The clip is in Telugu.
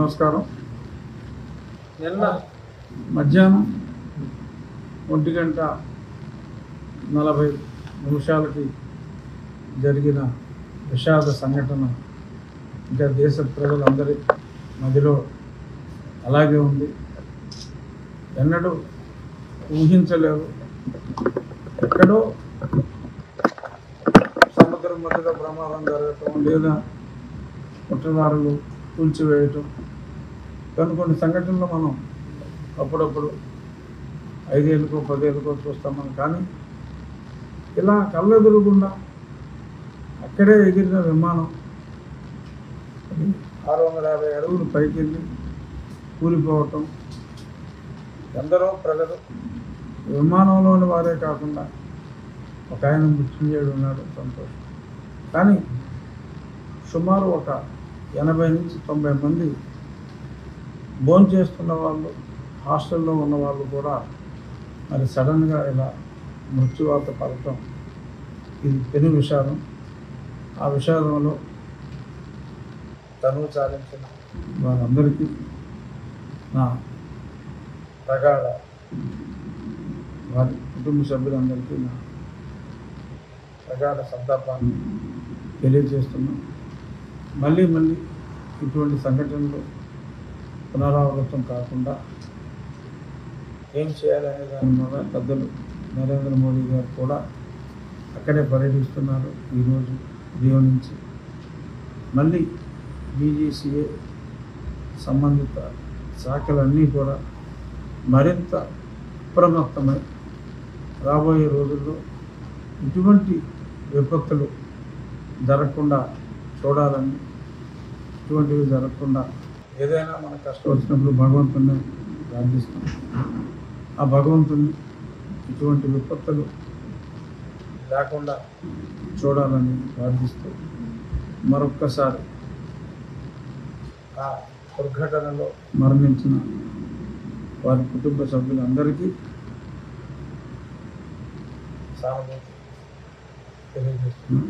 నమస్కారం. నిన్న మధ్యాహ్నం 1:40 జరిగిన విషాద సంఘటన ఇంకా దేశ ప్రజలందరి మధ్యలో అలాగే ఉంది. ఎన్నడూ ఊహించలేవు. ఎక్కడో సముద్రం మధ్యలో ప్రమాదం జరగటం, లేదా కుట్రదారులు కూల్చివేయటం, కొన్ని సంఘటనలు మనం అప్పుడప్పుడు 5 ఏళ్ళకో 10 ఏళ్ళకో చూస్తాం. కానీ ఇలా కళ్ళెదురుగుండా అక్కడే ఎగిరిన విమానం 650 అడుగులు పైకి వెళ్ళి కూలిపోవటం, ఎందరో ప్రజలు విమానంలోని వారే కాకుండా ఒక ఆయన మృత్యుంజయుడు ఉన్నాడు, సంతోషం. కానీ సుమారు ఒక 80 నుంచి 90 మంది భోంచేస్తున్న వాళ్ళు, హాస్టల్లో ఉన్న వాళ్ళు కూడా మరి సడన్గా ఇలా మృత్యువాత పడటం ఇది పెను విషాదం. ఆ విషాదంలో తనువు చాలించిన వాళ్ళందరికీ నా ప్రగాఢ, వారి కుటుంబ సభ్యులందరికీ నా ప్రగాఢ సంతాపాన్ని తెలియజేస్తున్నాం. మళ్ళీ ఇటువంటి సంఘటనలు పునరావృతం కాకుండా ఏం చేయాలనే దాని మీద పెద్దలు నరేంద్ర మోడీ గారు కూడా అక్కడే పర్యటిస్తున్నారు. ఈరోజు రియో నుంచి మళ్ళీ BGCA సంబంధిత శాఖలన్నీ కూడా మరింత అప్రమత్తమై రాబోయే రోజుల్లో ఇటువంటి విపత్తులు జరగకుండా చూడాలని, ఇటువంటివి జరగకుండా ఏదైనా మనకు కష్టం వచ్చినప్పుడు భగవంతుని ప్రార్థిస్తాం. ఆ భగవంతుని ఇటువంటి విపత్తులు లేకుండా చూడాలని ప్రార్థిస్తూ మరొక్కసారి ఆ దుర్ఘటనలో మరణించిన వారి కుటుంబ సభ్యులందరికీ సానుభూతి తెలియజేస్తున్నాం.